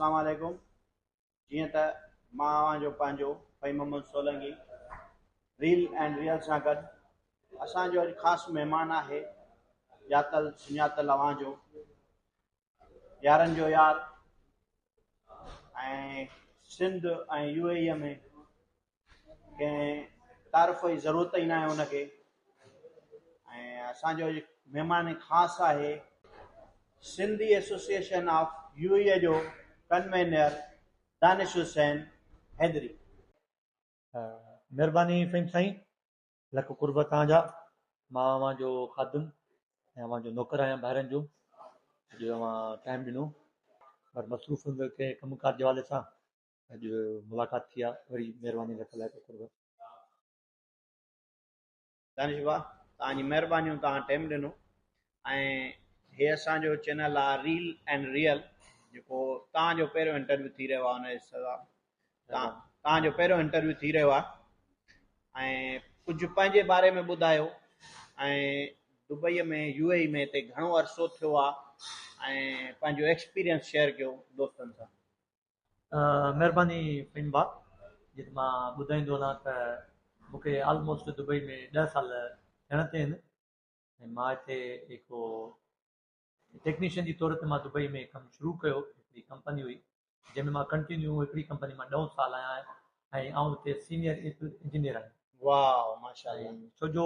अस्सलाम वालेकुम। जीअं त मां जो पंहिंजो भाई Mohammad Solanki reel and real सां गॾु असांजो अॼु ख़ासि महिमान आहे ॼातल सुञातल अव्हां जो यारनि जो यार ऐं सिंध ऐं UAE में कंहिं तारीफ़ जी ज़रूरत ई न आहे हुनखे। ऐं असांजो अॼु महिमान ख़ासि आहे सिंधी एसोसिएशन ऑफ UAE जो कन्वेनर दानिश हुसैन हैदरी। महिरबानी फ़हीम साईं, लख कुर्ब तव्हांजा। मां अव्हां जो ख़ादिम ऐं अव्हां जो नौकर आहियां ॿाहिरनि जो। अॼु अव्हां टाइम ॾिनो पर मसरूफ़ के कमकार जे हवाले सां अॼु मुलाक़ात थी आहे। वरी महिरबानी लख लख कुर्ब। दानिश भाउ तव्हांजी महिरबानियूं, तव्हां टाइम ॾिनो। ऐं हे असांजो चैनल आहे रील एंड रियल, जेको तव्हांजो पहिरियों इंटरव्यू थी रहियो आहे। हुन हिसाब तव्हांजो पहिरियों इंटरव्यू थी रहियो आहे। ऐं कुझु पंहिंजे बारे में ॿुधायो ऐं दुबईअ में UAE में हिते घणो अरसो थियो आहे ऐं पंहिंजो एक्सपीरियंस शेयर कयो दोस्तनि सां। महिरबानी फ़हीम भाउ, जिते मां ॿुधाईंदो वञा त मूंखे ऑलमोस्ट दुबई में 10 साल थियण ते आहिनि। ऐं मां हिते हिकु टेक्नीशियन जी तौर ते मां दुबई में कमु शुरू कयो। हिकिड़ी कंपनी हुई जंहिंमें मां कंटिन्यू हिकिड़ी कंपनी मां 9 साल आहियां ऐं आउं हिते सीनियर इंजीनियर आहियां। वाह माशाअल्लाह। छो जो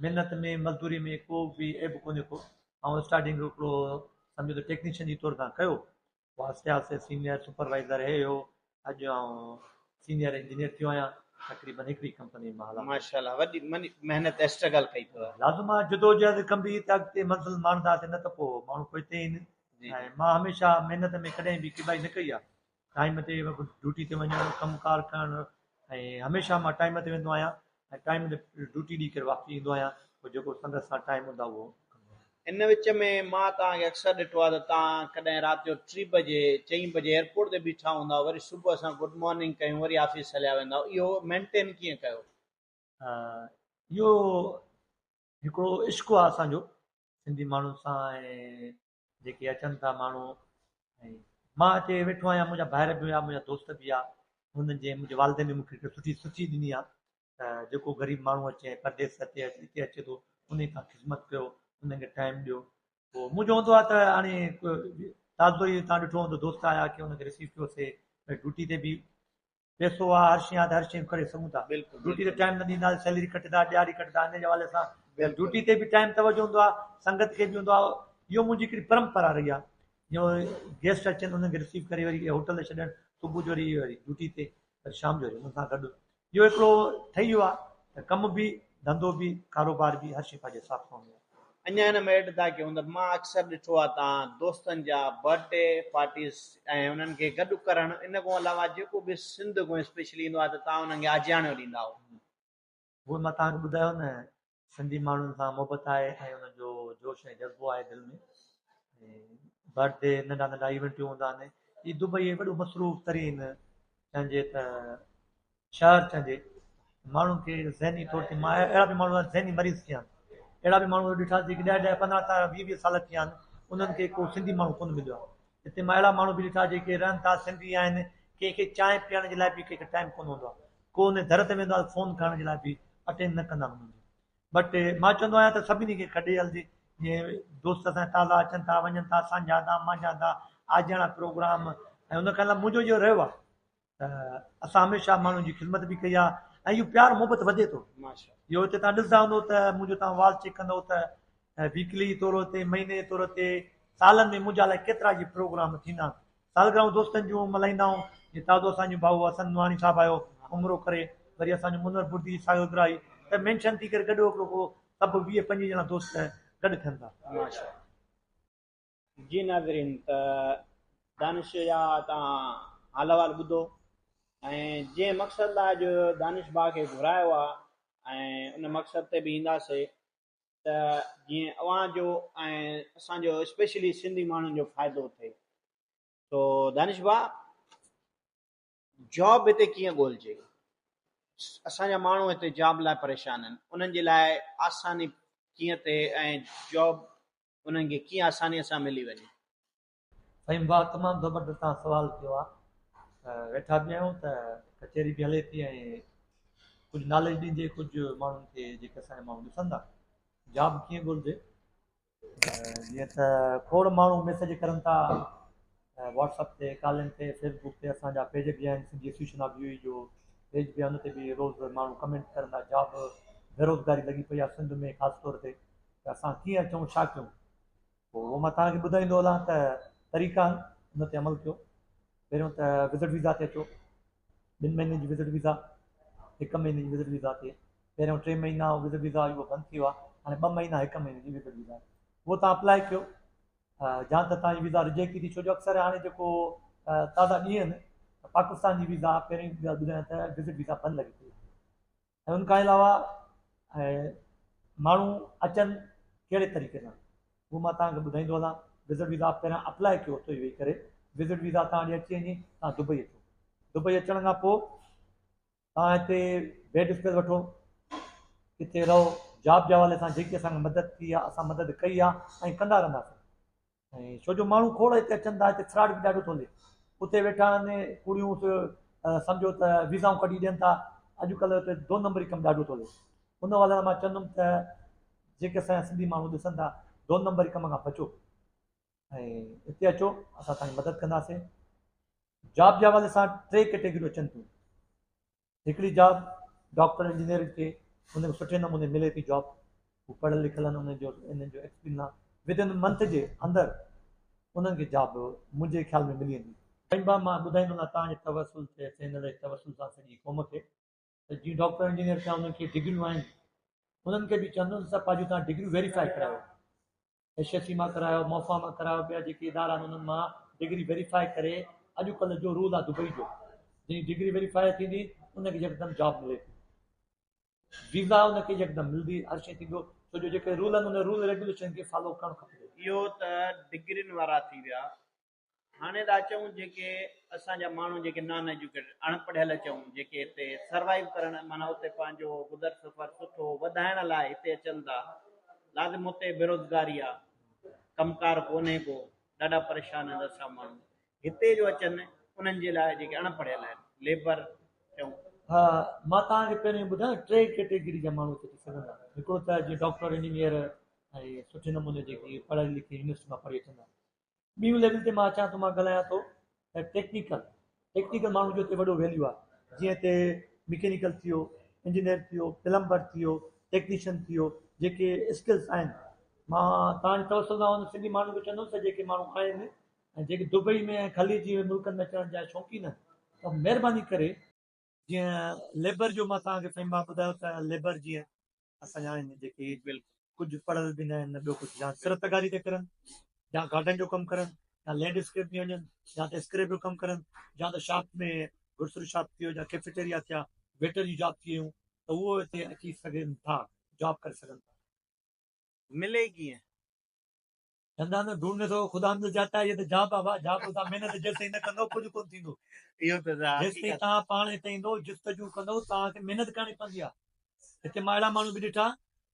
महिनत में मज़दूरी में को बि एब कोन्हे को। ऐं स्टार्टिंग हिकिड़ो सम्झो त टेक्नीशियन जी तौर सां कयो, पोइ आहिस्ते आहिस्ते सीनियर सुपरवाइज़र हे हो, अॼु आउं सीनियर इंजीनियर थियो आहियां तक़रीबन हिकिड़ी कंपनी मां। माशाअल्लाह, वॾी महिनत स्ट्रगल कई अथव। लाज़िम आहे, जदोजहद कंबी त अॻिते मंज़िल माणंदासीं, न त पोइ माण्हू कोई हिते ईंदे। ऐं मां हमेशह महिनत में कॾहिं बि किबाई न कई आहे। टाइम ते ड्यूटी ते वञणु, कमुकार करणु, ऐं हमेशह मां टाइम ते वेंदो आहियां ऐं टाइम ते ड्यूटी ॾेई करे वापसी ईंदो आहियां। पोइ जेको संदसि सां टाइम हूंदो आहे उहो। इन विच में मां तव्हांखे अक्सर ॾिठो आहे त तव्हां कॾहिं राति जो 3 बजे 4 बजे एयरपोर्ट ते बीठा हूंदा, वरी सुबुह असां गुड मॉर्निंग कयूं, वरी ऑफिस हलिया वेंदा। इहो मेंटेन कीअं कयो? इहो हिकिड़ो इश्क़ु आहे असांजो सिंधी माण्हुनि सां ऐं जेके अचनि था माण्हू। ऐं मां हिते वेठो आहियां, मुंहिंजा भाइर बि हुआ, मुंहिंजा दोस्त बि आहे। हुननि जे मुंहिंजे वालिदेन मूंखे हिकु सुठी सोची ॾिनी आहे त जेको ग़रीब माण्हू अचे परदेस हिते अचे थो, उन खां ख़िदमत कयो, उनखे टाइम ॾियो। पोइ मुंहिंजो हूंदो आहे त हाणे ताज़ो ई तव्हां ॾिठो हूंदो, दोस्त आया की हुनखे रिसीव कयोसीं। ड्यूटी ते बि पैसो आहे, हर शइ आहे त हर शइ करे सघूं था। ड्यूटी ते टाइम न ॾींदा, सैलरी कटंदा, ॾियारी कटंदा। इन जे हवाले सां ड्यूटी ते बि टाइम तवजो हूंदो आहे, संगत खे बि हूंदो आहे। इहो मुंहिंजी हिकिड़ी परंपरा रही आहे। जो गेस्ट अचनि उन्हनि खे रिसीव करे वरी होटल छॾणु, सुबुह जो वरी ड्यूटी ते, वरी शाम जो वरी हुन सां गॾु। इहो हिकिड़ो ठही वियो आहे त कमु बि, धंधो बि, कारोबार बि, हर शइ पंहिंजे हिसाब सां हूंदी आहे। अञा हिन में एड था कयूं त मां अक्सर ॾिठो आहे तव्हां दोस्तनि जा बर्थडे पार्टीज़ ऐं उन्हनि खे गॾु करणु, इन खां अलावा जेको बि सिंध को स्पेशली ईंदो आहे त तव्हां उन्हनि खे आजियाणो ॾींदा हो। उहो मां तव्हांखे ॿुधायो न, सिंधी माण्हुनि सां मोहबत आहे ऐं हुनजो जोश ऐं जज़्बो आहे दिलि में। बर्थडे नंढा नंढा इवेंटियूं हूंदा आहिनि। हीउ दुबई वॾो मसरूफ़ तरीन चइजे त शहर चइजे। माण्हुनि खे ज़हनी तौर ते मां अहिड़ा बि माण्हू ज़हनी मरीज़ थिया आहिनि, अहिड़ा बि माण्हू ॾिठासीं की 10 15 20 साल थिया आहिनि, उन्हनि खे को सिंधी माण्हू कोन मिलियो आहे। हिते मां अहिड़ा माण्हू बि ॾिठा जेके रहनि था, सिंधी आहिनि, कंहिंखे चांहि पीअण जे लाइ बि कंहिंखे टाइम कोन हूंदो आहे, को उन दर ते वेंदो आहे फ़ोन करण जे लाइ बि अटेंड न कंदा आहिनि। बट मां चवंदो आहियां त सभिनी खे खॾे हलजे। जीअं दोस्त असांजा ताज़ा अचनि था, वञनि था, असांजा था, मुंहिंजा था, आजियाणा प्रोग्राम। ऐं हुन खां मुंहिंजो इहो रहियो आहे त असां हमेशह माण्हुनि जी ख़िदमत बि कई आहे ऐं इहो प्यार मोहबत वधे थो। इहो हिते तव्हां ॾिसंदा हूंदो त मुंहिंजो तव्हां वाल चेक कंदो त वीकली तौर ते, महीने जे तौर ते, सालनि में मुंहिंजा लाइ केतिरा ई प्रोग्राम थींदा आहिनि। सालगिराहूं दोस्तनि जूं मल्हाईंदा आहियूं। जीअं ताज़ो असांजो भाऊ हसन नवाणी साहिबु आयो उमिरो करे, वरी असांजो मुनर बुर्दी सालगिरह आई त मेंशन थी करे गॾु हिकिड़ो सभु 20-25 ॼणा दोस्त गॾु थियनि था। जी नाज़रीन, त दानिश जा तव्हां हाल अहिवाल ॿुधो ऐं जंहिं मक़सदु लाइ अॼु दानिश भाउ खे घुरायो आहे ऐं उन मक़सद ते बि ईंदासीं त जीअं अव्हां जो ऐं असांजो स्पेशली सिंधी माण्हुनि जो फ़ाइदो थिए। तो दानिश भाउ, जॉब हिते कीअं ॻोल्हिजे? असांजा माण्हू हिते जॉब लाइ परेशान आहिनि, उन्हनि जे लाइ आसानी कीअं थिए ऐं जॉब उन्हनि खे कीअं आसानीअ सां मिली वञे? साईं वाह, तमामु ज़बरदस्त तव्हां सुवालु कयो आहे। वेठा बि आहियूं त कचहरी बि हले थी ऐं कुझु नॉलेज ॾींदे कुझु माण्हुनि खे जेके असांजा माण्हू ॾिसनि था जॉब कीअं ॻोल्हिजे। जीअं त खोड़ माण्हू मैसेज करनि था व्हाट्सअप ते, कॉलिंग ते, फेसबुक ते, असांजा पेज बि आहिनि, सिंधी एसोसिएशन ऑफ यूई जो पेज बि आहे, हुन ते बि रोज़ु माण्हू कमेंट करनि था जॉब बेरोज़गारी लॻी पई आहे सिंध में ख़ासि तौर ते, त असां कीअं अचूं, छा कयूं। पोइ उहो मां तव्हांखे ॿुधाईंदो हलां त तरीक़ा हुन ते अमल कयो। पहिरियों त विज़िट वीज़ा ते अचो, 2 महीने जी विज़िट वीज़ा, 1 महीने जी विज़िट वीज़ा ते। पहिरियों 3 महीना विज़िट वीज़ा उहो बंदि थी वियो आहे, हाणे 2 महीना 1 महीने जी विज़िट वीज़ा, उहो तव्हां अप्लाई कयो। जां त तव्हांजी वीज़ा रिजेक्ट थी, छो जो अक्सर हाणे जेको ताज़ा ॾींहं आहिनि पाकिस्तान जी वीज़ा पहिरीं ॻाल्हि ॿुधायां त विज़िट वीज़ा बंदि लॻी पई। ऐं उन खां अलावा माण्हू अचनि कहिड़े तरीक़े सां उहो मां तव्हांखे ॿुधाईंदो हलां। विज़िट वीज़ा पहिरियां अप्लाई कयो हुते वेही करे, विज़िट वीज़ा तव्हांजी अची वञे, तव्हां दुबई अचो। दुबई अचण खां पोइ तव्हां हिते बेड स्पेस वठो, किथे रहो, जॉब जे हवाले सां जेकी असांखे मदद थी आहे असां मदद कई आहे ऐं कंदा रहंदासीं। ऐं छो जो माण्हू खोड़ हिते अचनि था, हिते फ्रॉड बि ॾाढो थो हले। उते वेठा आहिनि कुड़ियूं सम्झो त वीज़ाऊं कढी ॾियनि था, अॼुकल्ह हिते 2 नंबरी कमु ॾाढो थो हले। उन वाले मां चवंदुमि त जेके असांजा सिंधी माण्हू ॾिसनि था 2 नंबरी कम खां बचो ऐं हिते अचो, असां तव्हांजी मदद कंदासीं। जॉब जे हवाले सां 3 कैटेगरियूं अचनि थियूं। हिकिड़ी जॉब डॉक्टर इंजीनियर खे हुनखे सुठे नमूने मिले थी जॉब, हू पढ़ियल लिखियल आहिनि, हुनजो एक्सपीरियंस आहे, विदिन मंथ जे अंदरि उन्हनि खे जॉब मुंहिंजे ख़्याल में मिली वेंदी। कई बार मां ॿुधाईंदो आहियां तव्हांजे तवसुल ते चैनल जे तवसुल सां सॼी क़ौम खे, त जीअं डॉक्टर इंजीनियर थिया उन्हनि खे डिग्रियूं आहिनि, उन्हनि खे बि चवंदुसि सभु पंहिंजूं तव्हां डिग्रियूं वेरीफाई करायो, HSC मां करायो, मोफा मां करायो, ॿिया जेके इदारा आहिनि उन्हनि मां डिग्री वेरीफाई करे। अॼुकल्ह जो रूल आहे दुबई जो, जंहिं डिग्री वेरीफाई थींदी उनखे यकदमि जॉब मिले थी, वीज़ा उनखे यकदमि मिलंदी, हर शइ थींदो, छो जो जेके रूल आहिनि उन रूल रेगुलेशन खे फॉलो करणु खपे। इहो त डिग्रियुनि वारा थी विया। हाणे था अचूं जेके असांजा माण्हू जेके नॉन एजुकेटेड अणपढ़ियल चऊं, जेके हिते सर्वाइव करणु माना हुते पंहिंजो गुज़र सफ़र सुठो वधाइण लाइ हिते अचनि था, लाज़िम हुते बेरोज़गारी आहे, कमकार कोन्हे को, ॾाढा परेशान आहिनि असां माण्हू हिते जो अचनि, उन्हनि जे लाइ जेके अणपढ़ियल आहिनि लेबर चऊं। हा, मां तव्हांखे पहिरियों ॿुधायां 3 कैटेगरी जा माण्हू हिते अची सघंदा। हिकिड़ो त जीअं डॉक्टर इंजीनियर ऐं सुठे नमूने जेकी पढ़ियल लिखी यूनिवर्सिटी मां पढ़ी अचंदा। ॿियूं लेवल ते मां अचां थो, मां ॻाल्हायां थो त टेक्निकल माण्हू जो हिते वॾो वैल्यू आहे। जीअं हिते मैकेनिकल थी वियो, इंजीनियर थी वियो, प्लम्बर थी वियो, टेक्नीशियन थी वियो, जेके स्किल्स आहिनि, मां तव्हांजे तवसुल सां उन सिंधी माण्हू खे चवंदुसि त जेके माण्हू आहिनि ऐं जेके दुबई में ऐं ख़लीजी मुल्कनि में अचण जा शौक़ीन आहिनि, त महिरबानी करे जीअं लेबर जो मां तव्हांखे पहिरीं मां ॿुधायो त लेबर जीअं असांजा आहिनि जेके कुझु पढ़ियल बि न आहिनि, ॿियो कुझु या सिरतगारी ते करनि, या गार्डन जो कमु करनि, या लैंडस्केप में वञनि, या त स्क्रेप जो कमु करनि, या त शॉप में ग्रोसरी शॉप थी वियो, या कैफेटेरिया थिया, वेटर जी जॉब थी वियूं, त उहो हिते अची सघनि था, जॉब करे सघनि था। मिले कीअं? चवंदा न ढूंढने थो ख़ुदा मिल जाता है, ये त जॉब आहे, जॉब तव्हां महिनत जेसिताईं न कंदो कुझु कोन थींदो। इहो त जेसिताईं तव्हां पाण हिते ईंदो जिस्तजू कंदो, तव्हांखे महिनत करणी पवंदी आहे। हिते मां अहिड़ा माण्हू बि ॾिठा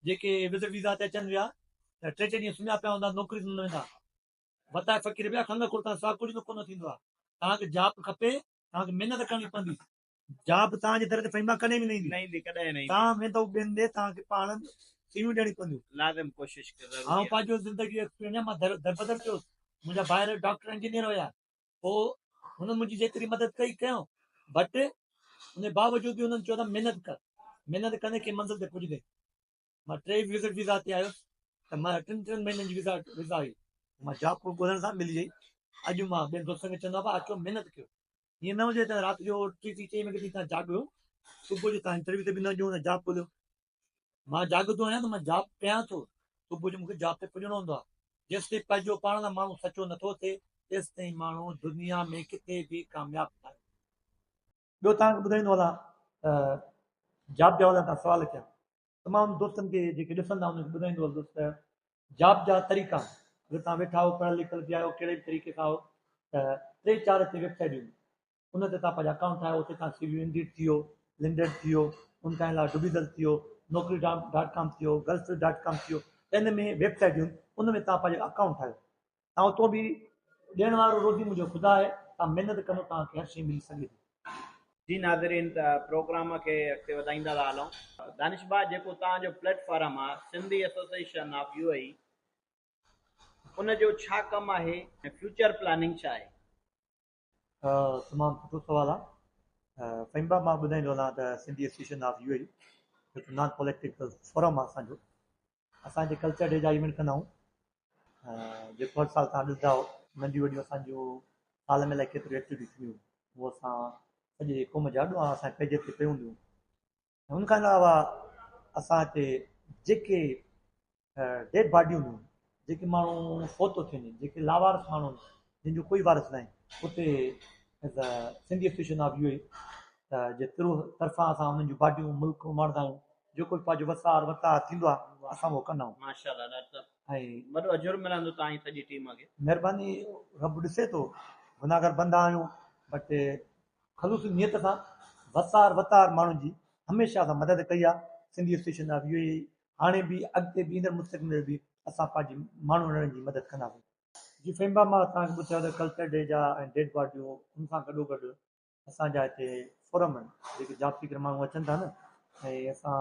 जेके विज़िट वीज़ा ते अचनि विया त 3 ॾींहं सुम्हिया पिया हूंदा, नौकिरी न वेंदा, वताए फ़क़ीर पिया खंघ कुर्ता सां कुझु न कोन थींदो आहे। तव्हांखे जॉब खपे, तव्हांखे महिनत करणी पवंदी। जॉब तव्हांजे दर ते फहिमा कॾहिं बि न ईंदी, तव्हां वेंदो ॿियनि ॾे, तव्हांखे पाण सीवियूं ॾियणी पवंदियूं। लाज़िम कोशिशि कयो। ऐं पंहिंजो ज़िंदगी एक्सपीरियंस मां दरबदर कयो, मुंहिंजा ॿाहिरि डॉक्टर इंजीनियर हुया, पोइ हुननि मुंहिंजी जेतिरी मदद कई कयूं, बट उन बावजूद बि हुननि चयो त महिनत कर, महिनत कंदे कंहिं मंज़िल ते पुॼंदे। मां 3 विज़िट वीज़ा ते आयुसि त मां 3 महीननि जी वीज़ा हुई, मां जॉब ॻोल्हण सां मिली वई। अॼु मां ॿियनि दोस्तनि खे चवंदो आहे अचो महिनत कयो, ईअं न हुजे त राति जो 3-4 वॻे तव्हां जाॻियो, सुबुह जो तव्हां इंटरव्यू ते बि न वञो न जॉब ॻोल्हियो। मां जाॻंदो आहियां त मां जॉब कयां थो, सुबुह जो मूंखे जॉब ते पुॼणो हूंदो आहे। जेसिताईं पंहिंजो पाण लाइ माण्हू सचो नथो थिए, तेसिताईं माण्हू दुनिया में किथे बि कामयाबु न आहे। ॿियो तव्हांखे ॿुधाईंदो हलां जॉब जे हवाले सां सवाल कया, तमामु दोस्तनि खे जेके ॾिसंदा उन्हनि खे ॿुधाईंदो हलंदुसि त जॉब जा तरीक़ा, अगरि तव्हां वेठा हो पढ़ियल लिखियल बि आहियो कहिड़े बि तरीक़े सां हो, त 3-4 ते वेबसाइटियूं, उन ते तव्हां पंहिंजा अकाउंट ठाहियो, उते तव्हां CV इंडीड थी वियो, लिंक्डइन थी वियो, उन खां अलावा डुबीज़ल थी वियो, Naukri.com थी वियो, Gulf.com थी वियो, इन में वेबसाइटियूं, उन में तव्हां पंहिंजो अकाउंट ठाहियो, तव्हां उतो बि ॾियण वारो रोज़ी मुंहिंजो ख़ुदा आहे, तव्हां महिनत करो तव्हांखे हर शइ मिली सघे थी। जी नाज़रीन, त प्रोग्राम खे अॻिते वधाईंदा था हलूं। दानिश भाउ, जेको तव्हांजो प्लेटफॉर्म आहे सिंधी एसोसिएशन ऑफ UAE, उनजो छा कमु आहे ऐं फ्यूचर प्लानिंग छा आहे? तमामु सुठो सुवालु आहे। फ़हीम, मां ॿुधाईंदो हलां त सिंधी एसोसिएशन ऑफ UAE जेको नॉन पॉलिटिकल फोरम आहे असांजो, असांजे कल्चर डे जा इवेंट कंदा आहियूं, जेको हर साल तव्हां ॾिसंदा हो, नंढियूं वॾियूं असांजो साल में लाइ केतिरियूं एक्टिविटीज़ थियूं, उहो असां सॼे क़ौम जा ॾियो असांजे पेज ते पियूं हूंदियूं। ऐं हुन खां अलावा असां हिते जेके डेड बॉडियूं हूंदियूं, जेके माण्हू फोतो थियनि, जेके लावारस माण्हू जिन जो कोई वारस न आहे, उते as a Sindhi association of UAE J through तरफ़ां असां उन्हनि जूं बॉडियूं मुल्क माणंदा आहियूं। जेको पंहिंजो वसार वतार थींदो आहे असां उहो कंदा आहियूं। माशाल्लाह, ॾाढो ऐं वॾो अजुर मिलंदो तव्हांजी सॼी टीम खे। महिरबानी, रब ॾिसे थो, गुनाहगार बंदा आहियूं, बट ख़लूस नियत सां वसार वतार माण्हुनि जी हमेशह असां मदद कई आहे। सिंधी एसोसिएशन ऑफ UAE हाणे बि अॻिते बि ईंदड़ मुस्तक़बिल में बि असां पंहिंजी माण्हुनि जी मदद कंदासीं। जी फ़हीम, मां तव्हांखे ॿुधायो त कल्चर डे जा ऐं डेड बॉडियूं, हुन सां गॾोगॾु असांजा हिते फोरम आहिनि, जेके जात फिकर माण्हू अचनि था न, ऐं असां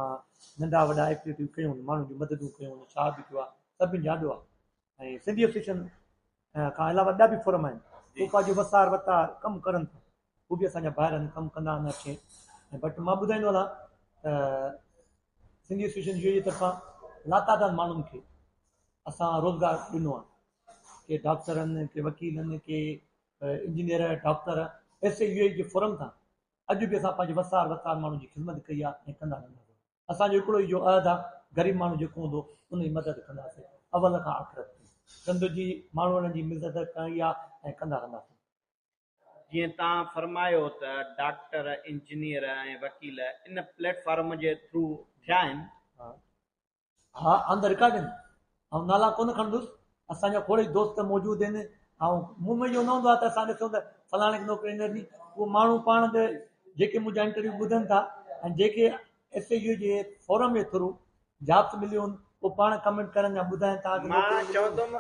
नंढा वॾा एक्टिविटियूं कयूं, माण्हुनि जूं मददूं कयूं, छा बि थियो आहे सभिनि ॾाढो आहे। ऐं सिंधी एसोसिएशन खां अलावा ॿिया बि फोरम आहिनि, उहे पंहिंजो वसार वतार कमु करनि था, उहे बि असांजा ॿाहिरि आहिनि, कमु कंदा आहिनि अचे। ऐं बट मां ॿुधाईंदो हलां त सिंधी एसोसिएशन UAE जी तरफ़ां लातादाद माण्हुनि खे असां रोज़गार ॾिनो आहे, के डॉक्टरनि, के वकीलनि, के इंजीनियर, डॉक्टर, ऐसे UAE जे फोरम तां अॼु बि असां पंहिंजे वसार वतार माण्हुनि जी ख़िदमत कई आहे ऐं कंदा रहंदासीं। असांजो हिकिड़ो ई जो अहद आहे, ग़रीब माण्हू जेको हूंदो उन जी मदद कंदासीं अवल खां आख़िर ताईं। चंद जी माण्हुनि जी मदद कई आहे ऐं कंदा रहंदासीं। जीअं तव्हां फरमायो त डॉक्टर, इंजीनियर ऐं वकील इन प्लेटफॉर्म जे थ्रू थिया आहिनि। हा, ऑन द रिकॉर्ड आहिनि, ऐं नाला कोन खणंदुसि, असांजा खोड़ ई दोस्त मौजूदु आहिनि। ऐं मुंहं में इहो न हूंदो आहे त असां ॾिसूं त फलाणे नौकिरी न ॾिनी, उहो माण्हू पाण ते जेके मुंहिंजा इंटरव्यू ॿुधनि था ऐं जेके SAU जे फोरम जे थ्रू जॉब्स मिलियूं आहिनि, उहो पाण कमेंट करनि या ॿुधाइनि तव्हांखे। मां चवंदुमि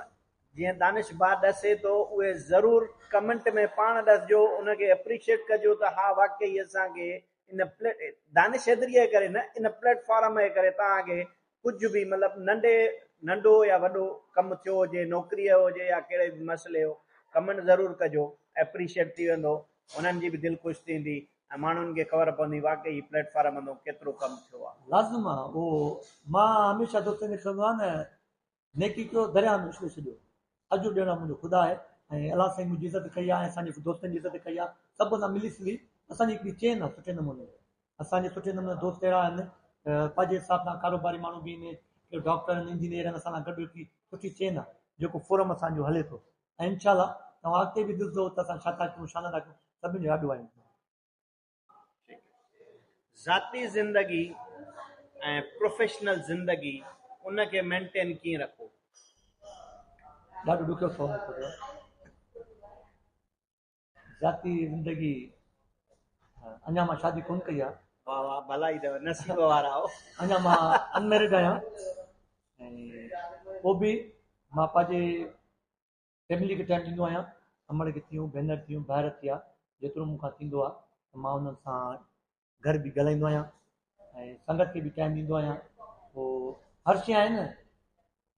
जीअं दानिश भाउ ॾसे थो, उहे ज़रूरु कमेंट में पाण ॾसिजो, उनखे एप्रिशिएट कजो त हा वाकई असांखे इन दानिश हेतिरीअ जे करे न, इन प्लेटफॉर्म जे करे तव्हांखे कुझु बि मतिलबु नंढो या वॾो कमु थियो हुजे, नौकिरीअ जो हुजे या कहिड़े बि मसइले जो, कमेंट ज़रूरु कजो, एप्रिशिएट थी वेंदो, उन्हनि जी बि दिलि ख़ुशि थींदी ऐं माण्हुनि खे ख़बर पवंदी वाकई प्लेटफॉर्म में केतिरो कमु थियो आहे। लाज़िम आहे उहो। मां हमेशह दोस्तनि खे चवंदो आहे न, नेकी कयो दरिया में विझी छॾियो। अॼु ॾियणु मुंहिंजो ख़ुदा आहे ऐं अलाह साईं मुंहिंजी इज़त कई आहे ऐं असांजे दोस्तनि जी इज़त कई आहे। सभु सां मिली सिली असांजी हिकिड़ी चेन आहे सुठे नमूने। असांजे सुठे नमूने दोस्त अहिड़ा आहिनि, पंहिंजे हिसाब सां कारोबारी माण्हू बि आहिनि, के डॉक्टर आहिनि, इंजीनियर आहिनि, असां सां गॾु हिकिड़ी सुठी चेन आहे जेको फोरम असांजो हले थो। ऐं इंशाल्लाह तव्हां अॻिते बि ॾिसंदो त असां छा था कयूं, छा नथा कयूं, सभिनि जो ॾाढो आहे। ज़ाती ज़िंदगी ऐं प्रोफेशनल ज़िंदगी उनखे मेंटेन कीअं रखो? ॾाढो ॾुखियो सवाल कयो। ज़ाती ज़िंदगी, अञा मां शादी कोन कई आहे। वाह वाह, भला ई अथव, नसीब वारा हो। अञा मां अनमेरिड आहियां ऐं पोइ बि मां पंहिंजे फैमिली खे टाइम ॾींदो आहियां। अमड़ खे थियूं, भेनर थियूं, ॿाहिरि थिया, जेतिरो मूंखां थींदो आहे त मां उन्हनि सां घर बि ॻाल्हाईंदो आहियां ऐं संगत खे बि टाइम ॾींदो आहियां। पोइ हर शइ आहे न,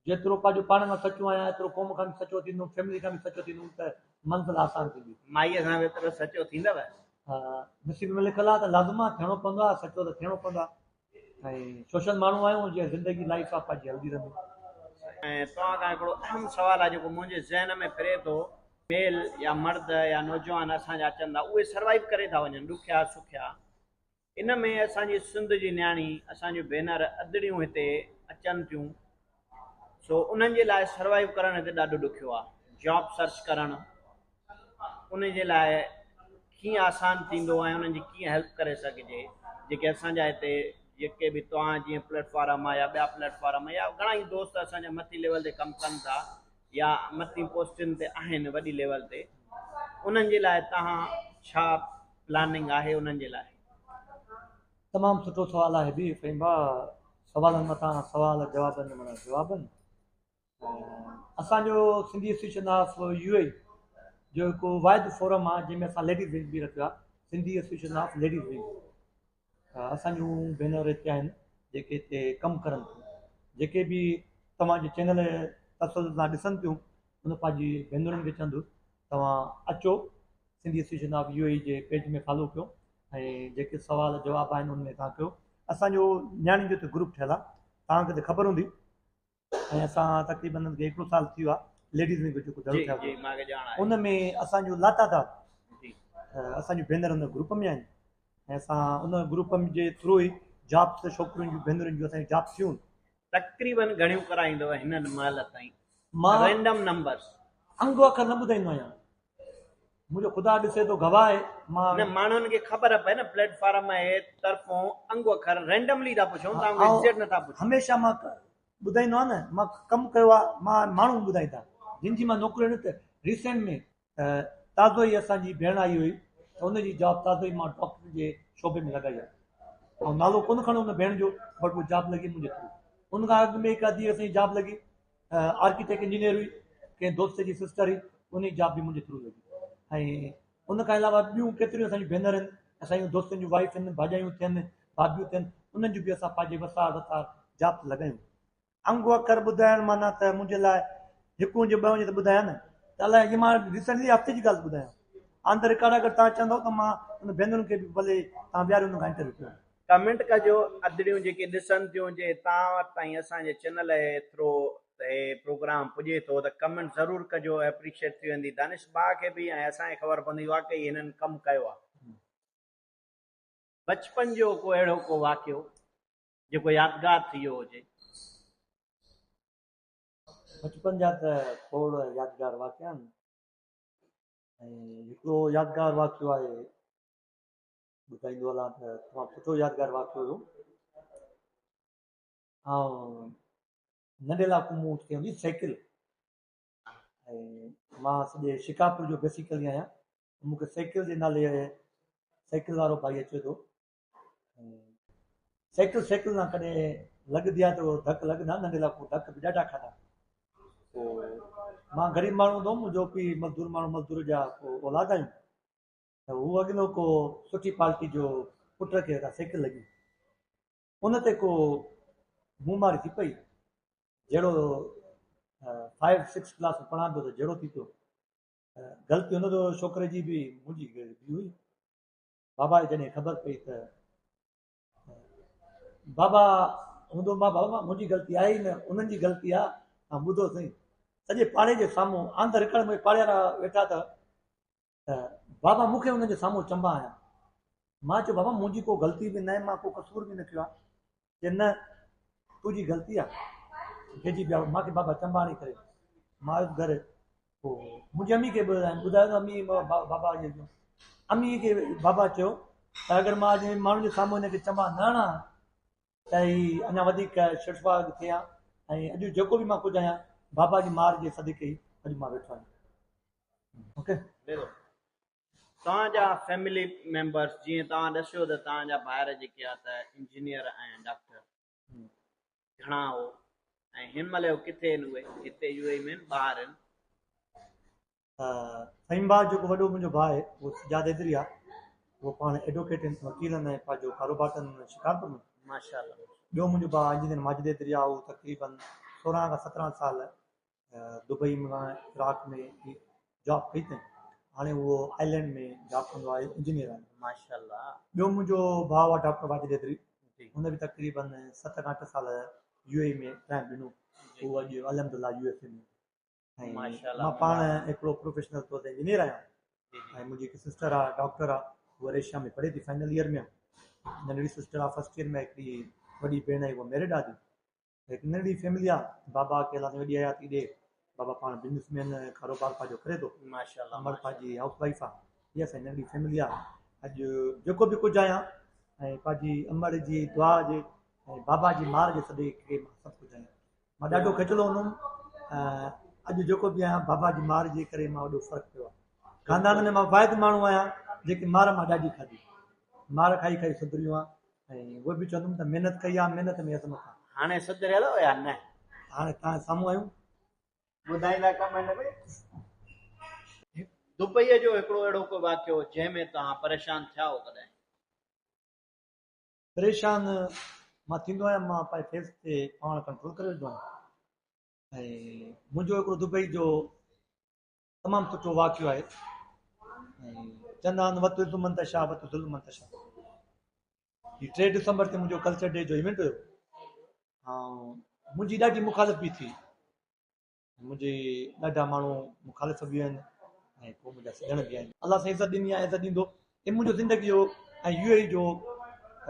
जेतिरो पंहिंजो पाण खां सचो आहियां एतिरो क़ौम खां बि सचो थींदुमि, फैमिली खां बि सचो थींदुमि, त मंज़िल आसान थींदी। माईअ सां बि एतिरो सचो थींदव? नसीब में लिखियलु आहे त लाज़िम आहे, थियणो पवंदो आहे, सचो त थियणो पवंदो आहे। ऐं सोशल माण्हू आहियूं, जीअं ज़िंदगी लाइफ आहे पंहिंजी हलंदी रहंदी। ऐं तव्हां खां हिकिड़ो अहम सुवालु आहे जेको मुंहिंजे ज़हन में फिरे थो, मेल या मर्द या नौजवान असांजा अचनि था, उहे सर्वाइव करे था वञनि ॾुखिया सुखिया। इन में असांजी सिंध जी न्याणी, असांजूं भेनर अदड़ियूं हिते अचनि थियूं, सो उन्हनि जे लाइ सर्वाइव करणु हिते ॾाढो ॾुखियो आहे। जॉब सर्च करणु उन जे लाइ कीअं आसान थींदो ऐं उन्हनि जी कीअं हेल्प करे सघिजे, जेके असांजा हिते जेके बि तव्हां जीअं प्लेटफॉर्म आहे या ॿिया प्लेटफॉर्म या घणा ई दोस्त असांजा मथी लेवल ते कमु कनि था या मथी पोस्टुनि ते आहिनि वॾी लेवल ते, उन्हनि जे लाइ तव्हां छा प्लानिंग आहे उन्हनि जे लाइ? तमामु सुठो सुवालु आहे बि फ़हीम भाउ। सवालनि मथां सवाल, जवाबनि माना जवाबनि। असांजो सिंधी एसोसिएशन ऑफ UAE जो हिकु वाहिद फोरम आहे जंहिंमें असां लेडीज़ विंग बि रखियो आहे, Sindhi association of ladies wing. असांजूं भेनरूं हिते आहिनि जेके हिते कमु करनि थियूं, जेके बि तव्हांजे चैनल तसल सां ॾिसनि थियूं उन पंहिंजी भेनरुनि खे चवंदुसि तव्हां अचो Sindhi association of UAE J page में फॉलो कयो ऐं जेके सुवाल जवाब आहिनि उनमें तव्हां कयो। असांजो न्याणियुनि जो हिते ग्रुप ठहियलु आहे, तव्हांखे त ख़बर हूंदी, ऐं असां तक़रीबन 1 साल थी वियो आहे लेडीज़ विंग जेको जी ठहियो जी मूंखे ॼाण आहे। उन में असांजो लातादार जी असांजूं भेनर उन ग्रुप में आहिनि ऐं असां उन ग्रुप जे थ्रू ई जॉब्स छोकिरियुनि जूं भेनरुनि जूं असांजी जॉब्स थियूं। तक़रीबन घणियूं कराईंदव हिन महिल ताईं? मां रैंडम नंबर्स अंग अखर न ॿुधाईंदो आहियां, मुंहिंजो ख़ुदा ॾिसे थो गवाह आहे। मां न माण्हुनि खे ख़बर पए न प्लेटफॉर्म जे तरफ़ों अंग अखर रैंडमली था पुछूं, तव्हां एग्ज़ैक्ट नथा पुछो। हमेशह मां ॿुधाईंदो आहियां न, मां कमु कयो आहे, मां माण्हू ॿुधाईंदा जिन जी मां नौकरी ॾिनी। रिसेंट में ताज़ो ई असांजी भेण आई हुई त उनजी जॉब ताज़ो ई मां डॉक्टर जे शोबे में लॻाई आहे, ऐं नालो कोन खणो उन भेण जो, बट उहा जॉब लॻी मुंहिंजे थ्रू। उन खां अॻु में हिकु आधी असांजी जॉब लॻी, आर्किटेक्ट इंजीनियर हुई, कंहिं दोस्त जी सिस्टर हुई, उन जी जॉब बि मुंहिंजे थ्रू लॻी। ऐं उन खां अलावा ॿियूं केतिरियूं असांजियूं भेनर आहिनि, असांजूं दोस्तनि जूं वाइफ आहिनि, भाॼायूं थियनि, भाभियूं थियनि, उन्हनि जूं बि असां पंहिंजे वसार वसार जॉब लॻायूं। अंग अखर ॿुधाइण माना त मुंहिंजे लाइ हिकु हुजे ॿ हुजे त ॿुधायां न, त अलाए अॼु मां रिसेंटली हफ़्ते जी ॻाल्हि ॿुधायां। ऑन द रिकॉर्ड अगरि तव्हां चवंदव त मां उन भेनरुनि खे बि भले तव्हां ॿियार हुन खां इंटरव्यू कयो। कमेंट कजो, अदड़ियूं जेके ॾिसनि थियूं, जे तव्हां वटि ताईं असांजे चैनल जे थ्रू हे प्रोग्राम पुॼे थो त कमेंट ज़रूरु कजो, एप्रिशिएट थी वेंदी दानिश भाउ खे बि ऐं असांखे ख़बर पवंदी वाकई हिननि कमु कयो आहे। बचपन जो को अहिड़ो को वाक़ियो जेको यादगार थी वियो हुजे? बचपन जा त खोड़ यादगार वाक़िया आहिनि, ऐं हिकिड़ो यादगार वाक़ियो आहे ॿुधाईंदो हलां त तमामु सुठो यादगार वाक़ियो हुयो। ऐं नंढे लाइ मूं वटि हूंदी साइकिल, ऐं मां सॼे शिकापुर जो बेसिकली आहियां, मूंखे साइकिल जे नाले साइकिल वारो भाई अचे थो। साइकिल साइकिल न कॾहिं लॻंदी आहे त धक लॻंदा, नंढे लाइ धक बि ॾाढा खाधा। पोइ मां ग़रीब माण्हू हूंदो हुउमि, मुंहिंजो पीउ मज़दूर माण्हू, मज़दूर जा पोइ औलाद आहियूं, त हू अॻिलो को सुठी पार्टी जो पुट खे साइकिल लॻी, उन ते को मुंहुं मारी थी पई, जहिड़ो 5-6 क्लास में पढ़ां पियो त जहिड़ो थी पियो। ग़लती हुन जो छोकिरे जी बि मुंहिंजी बि हुई। बाबा जॾहिं ख़बर पई त बाबा हूंदो, मां बाबा मुंहिंजी ग़लती आहे ई न, उन्हनि जी ग़लती आहे। ऐं ॿुधो सही, सॼे पाड़े जे साम्हूं ऑन द रिकॉर्ड में पाड़े वारा वेठा त बाबा मूंखे उन्हनि जे साम्हूं चंबा आया। मां चयो बाबा मुंहिंजी को ग़लती बि न आहे, मां को कसूर बि न कयो आहे। की न तुंहिंजी ग़लती आहे, कंहिंजी बि मूंखे बाबा चंबा नहीं करे। मां घर पोइ मुंहिंजी अम्मी खे ॿुधायो त अम्मी बाबा इहो अम्मी खे बाबा चयो त अगरि मां अॼु माण्हुनि जे साम्हूं हिनखे चंबा न हणां त ही अञा वधीक शिरफाग थिया, ऐं अॼु जेको बि मां कुझु आहियां बाबा जी मार जे सदिके ई अॼु मां वेठो आहियां। ओके, तव्हांजा फैमिली मेंबर्स, जीअं तव्हां ॾसियो त तव्हांजा ॿाहिरि जेके आहे त इंजीनियर ऐं डॉक्टर घणा हो, ऐं हिन महिल किथे आहिनि उहे? हिते यूएई में ॿाहिरि आहिनि? फहीम जेको वॾो मुंहिंजो भाउ आहे उहो सजादेदरी आहे, उहो पाण एडवोकेट आहिनि, वकील आहिनि, ऐं पंहिंजो कारोबार अथनि शिकारपुर में। माशाल्लाह। ॿियो मुंहिंजो भाउ इंजीनियर माजिदेदरी आहे, उहो तक़रीबन 16 खां 17 साल दुबई में इराक में जॉब कई अथईं, हाणे उहो आइलैंड में जॉब कंदो आहे, इंजीनियर आहे माशाल्लाह। ॿियो मुंहिंजो भाउ आहे डॉक्टर माजिदेदरी, हुन बि तक़रीबन 7 खां 8 साल यूएई में टाइम ॾिनो, उहो अॼु अलहमदिल्ला यूएसए में। ऐं मां पाण हिकिड़ो प्रोफेशनल तौर ते इंजीनियर आहियां, ऐं मुंहिंजी हिकु सिस्टर आहे डॉक्टर आहे, उहा एशिया में पढ़े थी, फाइनल ईयर में आहे। नंढड़ी सिस्टर आहे फर्स्ट ईयर में, हिकिड़ी वॾी भेण आहे उहा मैरिड आहे। हिकु नंढड़ी फैमिली आहे, बाबा अकेला वॾी हयाती ॾे, बाबा पाण बिजनेसमैन कारोबार पंहिंजो करे थो, माशाल्लाह, अमर पंहिंजी हाउस वाइफ आहे। इहा असांजी नंढड़ी फैमिली आहे। अॼु जेको बि कुझु आहियां ऐं पंहिंजी अमर जी दुआ जे ऐं बाबा जी मार जे सदिके मां सभु कुझु आहियां। मां ॾाढो खिचंदो हूंदुमि, अॼु जेको बि आहियां बाबा जी मार जे करे मां वॾो फ़र्क़ु पियो आहे। खानदान में मां वाहिद माण्हू आहियां जेके मार मां ॾाढी खाधी, मार खाई खाई सुधरियूं आहे, ऐं उहे बि चवंदुमि त महिनत कई आहे, महिनत में अज़मत आहे। हाणे सुधरियल या न? हाणे तव्हां साम्हूं आहियूं, ॿुधाईंदा कमेंट में। दुबईअ जो हिकिड़ो अहिड़ो को वाक़ियो जंहिंमें तव्हां परेशान थिया हो कॾहिं? परेशान मां थींदो आहियां, मां पंहिंजे फेस ते पाण कंट्रोल करे वठंदो आहियां। ऐं मुंहिंजो हिकिड़ो दुबई जो तमामु सुठो वाक़ियो आहे। चवंदा आहिनि वतु ज़ुल्म मंतशा वतु ज़ुल्म मंतशा। 3 डिसंबर ते मुंहिंजो कल्चर डे जो इवेंट हुयो ऐं मुंहिंजी ॾाढी मुखालिफ़ बि थी। मुंहिंजे ॾाढा माण्हू मुखालिफ़ बि आहिनि ऐं पोइ मुंहिंजा सॼण बि आहिनि। अलाह सां इज़त ॾिनी आहे, इज़त ॾींदो। हे मुंहिंजो ज़िंदगी जो ऐं UAE जो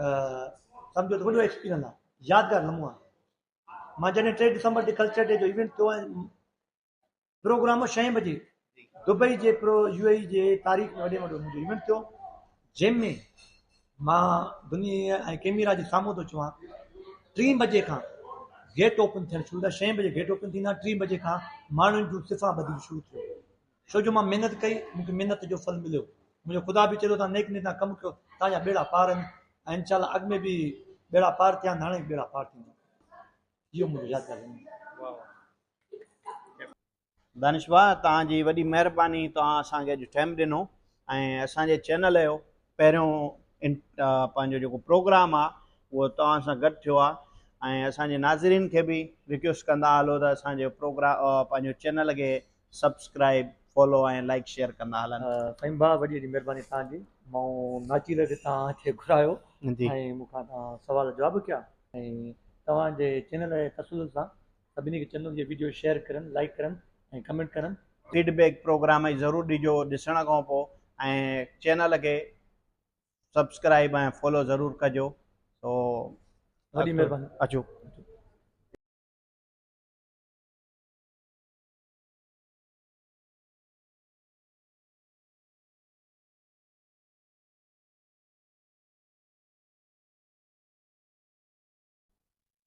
सम्झो त वॾो एक्सपीरियंस आहे, यादगार लम्हो आहे। मां जॾहिं 3 डिसंबर ते कल्चर डे जो इवेंट थियो आहे, प्रोग्राम 6 बजे दुबई जे UAE जे तारीख़ में वॾे में वॾो मुंहिंजो इवेंट थियो, जंहिंमें मां दुनिया ऐं कैमरा जे साम्हूं थो चवां 3 बजे खां गेट ओपन थियणु शुरू थिया। 6 बजे गेट ओपन थींदा, 3 बजे खां माण्हुनि जूं सिफ़ा ॿधणु शुरू थियो। छो जो मां महिनत कई, मूंखे महिनत जो फल मिलियो। मुंहिंजो ख़ुदा बि चयो तव्हां नेक नेता कमु कयो, तव्हांजा ॿेड़ा पार आहिनि ऐं इंशाअल्लाह अॻु में बि ॿेड़ा पार थिया आहिनि, हाणे बि ॿेड़ा पार थींदा। इहो मुंहिंजो यादगार आहे। दानिश भाउ, तव्हांजी वॾी महिरबानी, तव्हां असांखे अॼु टाइम ॾिनो ऐं असांजे चैनल जो पहिरियों पंहिंजो जेको प्रोग्राम आहे उहो तव्हां सां गॾु थियो आहे ऐं असांजे नाज़रीन खे बि रिक्वेस्ट कंदा हलो त असांजो प्रोग्राम पंहिंजो चैनल खे सब्सक्राइब, फॉलो ऐं लाइक शेयर कंदा हलनि। साईं भाउ, वॾी वॾी महिरबानी तव्हांजी। मां नाचीले खे तव्हांखे घुरायो जी ऐं मूंखां तव्हां सुवाल जवाब कया ऐं तव्हांजे चैनल जे तसल्लुल सां सभिनी खे चैनल जी वीडियो शेयर करनि, लाइक करनि ऐं कमेंट करनि। फीडबैक प्रोग्राम जी ज़रूरु ॾिजो ॾिसण खां पोइ ऐं चैनल खे सब्सक्राइब ऐं फॉलो ज़रूरु कजो। तो वॾी महिरबानी। अचो।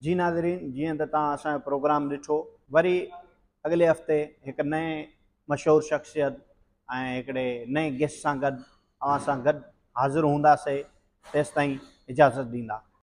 जी नाज़रीन, जीअं त तव्हां असांजो प्रोग्राम ॾिठो, वरी अॻिले हफ़्ते हिकु नए मशहूरु शख़्सियत ऐं हिकिड़े नए गेस्ट सां गॾु असां गॾु हाज़िर हूंदासीं। तेसिताईं इजाज़त ॾींदा।